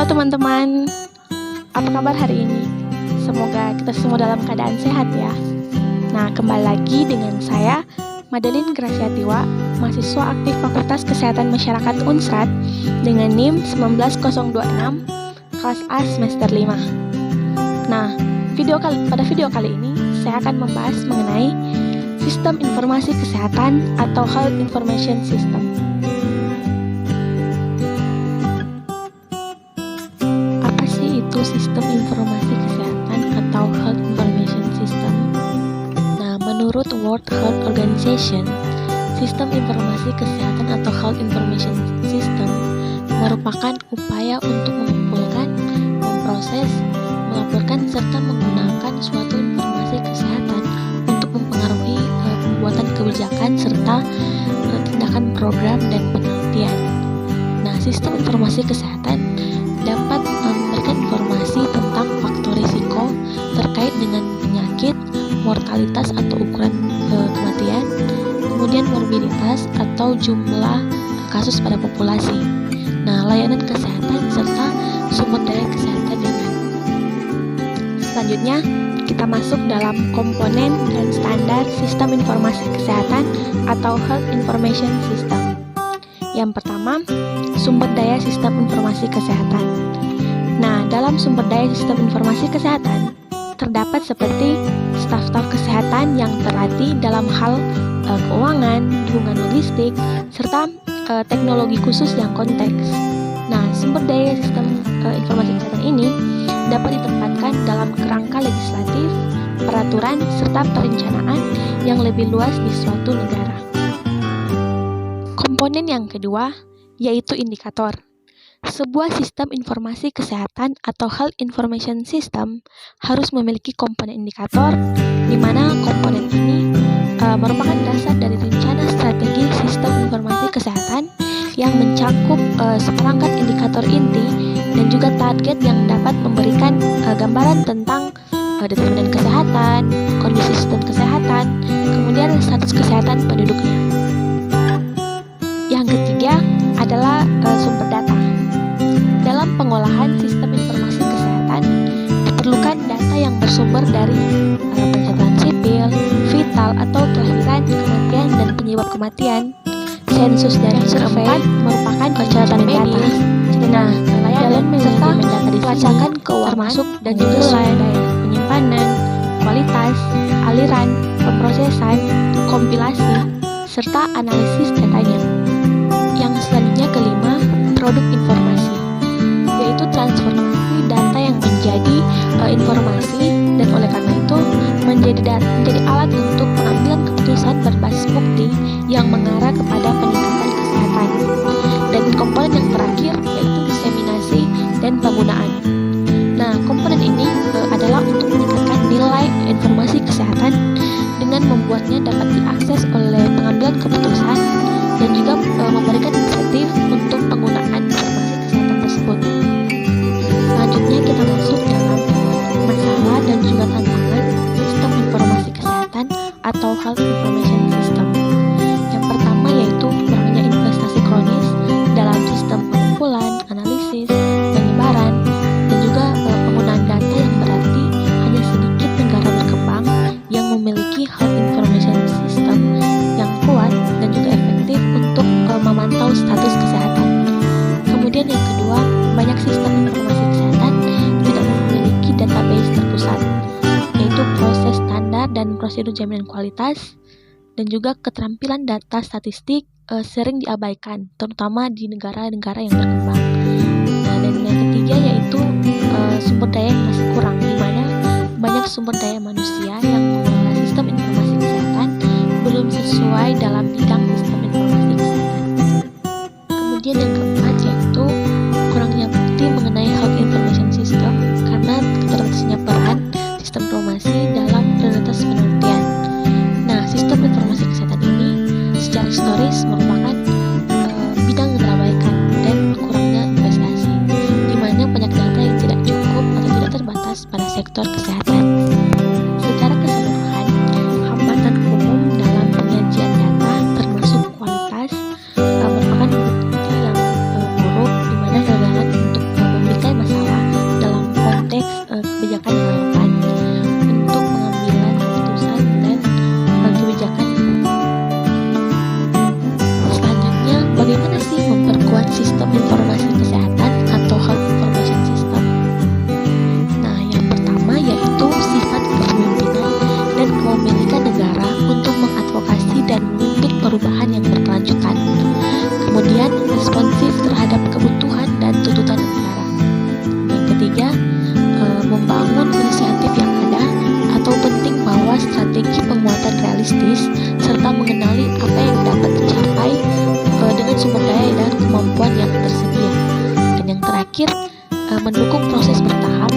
teman-teman, apa kabar hari ini? Semoga kita semua dalam keadaan sehat ya. Nah, kembali lagi dengan saya, Madeline Graciatiwa, mahasiswa aktif Fakultas Kesehatan Masyarakat Unsrat dengan NIM 19026, kelas A semester 5. Nah, pada video kali ini, saya akan membahas mengenai Sistem Informasi Kesehatan atau Health Information System. Itu sistem informasi kesehatan atau Health Information System. Nah, menurut World Health Organization, sistem informasi kesehatan atau Health Information System merupakan upaya untuk mengumpulkan, memproses, melaporkan serta menggunakan suatu informasi kesehatan untuk mempengaruhi pembuatan kebijakan serta tindakan program dan penelitian. Nah, sistem informasi kesehatan dapat memberikan informasi tentang faktor risiko terkait dengan penyakit, mortalitas atau ukuran kematian, kemudian morbiditas atau jumlah kasus pada populasi. Nah, layanan kesehatan serta sumber daya kesehatan yang ada. Selanjutnya, kita masuk dalam komponen dan standar sistem informasi kesehatan atau Health Information System. Yang pertama, sumber daya sistem informasi kesehatan. Nah, dalam sumber daya sistem informasi kesehatan terdapat seperti staf-staf kesehatan yang terlatih dalam hal keuangan, dukungan logistik, serta teknologi khusus yang konteks. Nah, sumber daya sistem informasi kesehatan ini dapat ditempatkan dalam kerangka legislatif, peraturan, serta perencanaan yang lebih luas di suatu negara. Komponen yang kedua yaitu indikator. Sebuah sistem informasi kesehatan atau Health Information System harus memiliki komponen indikator, di mana komponen ini merupakan dasar dari rencana strategi sistem informasi kesehatan yang mencakup seperangkat indikator inti dan juga target yang dapat memberikan gambaran tentang determinan kesehatan, kondisi sistem kesehatan, kemudian status kesehatan penduduknya. Yang ketiga adalah sumber data. Dalam pengolahan sistem informasi kesehatan, diperlukan data yang bersumber dari pencatatan sipil, vital atau kelahiran, kematian, dan penyebab kematian, sensus dan survei merupakan catatan medis. Nah, dalam manajemen data pelacakan keuangan termasuk dan juga sumber daya penyimpanan, kualitas, aliran, pemrosesan, kompilasi, serta analisis datanya. Yang selanjutnya kelima, produk informasi, yaitu transformasi data yang menjadi informasi dan oleh karena itu menjadi alat untuk pengambilan keputusan berbasis bukti yang mengarah kepada peningkatan kesehatan. Dan komponen yang terakhir yaitu diseminasi dan penggunaan. Nah, komponen ini adalah untuk meningkatkan nilai informasi kesehatan dengan membuatnya dapat diakses oleh pengambilan keputusan dan juga memberikan insentif untuk penggunaan informasi kesehatan tersebut. Selanjutnya kita masuk dalam masalah dan juga tantangan sistem informasi kesehatan atau Health Information System. Yang pertama yaitu kurangnya investasi kronis dalam sistem pengumpulan, analisis, penyebaran, dan juga penggunaan data yang berarti hanya sedikit negara berkembang yang memiliki Health Information System yang kuat dan juga efektif untuk memantau status kesehatan. Kemudian yang kedua, banyak sistem informasi kesehatan tidak memiliki database terpusat, yaitu proses standar dan prosedur jaminan kualitas, dan juga keterampilan data statistik sering diabaikan, terutama di negara-negara yang berkembang. Nah, dan yang ketiga yaitu sumber daya yang masih kurang, di mana banyak sumber daya manusia yang mengelola sistem informasi kesehatan belum sesuai dalam bidang sistem informasi kesehatan. Kemudian yang keempat yaitu kurangnya bukti mengenai Health Information System karena keterbatasannya peran sistem informasi dalam prioritas penelitian. Nah, sistem informasi kesehatan ini secara historis merupakan bidang yang terabaikan dan kurangnya investasi, di mana banyak data yang tidak cukup atau tidak terbatas pada sektor kesehatan. Secara keseluruhan, hambatan umum dalam penyajian data termasuk sistem informasi kesehatan atau health information system. Nah, yang pertama yaitu sifat kepemimpinan dan kepemilikan negara untuk mengadvokasi dan menuntut perubahan yang berkelanjutan. Kemudian, responsif terhadap kebutuhan dan tuntutan negara. Yang ketiga, membangun inisiatif yang ada atau penting bahwa strategi penguatan realistis serta mengenali apa yang dapat dicapai dengan sumber daya dan kemampuan yang tersedia. Dan yang terakhir, mendukung proses bertahap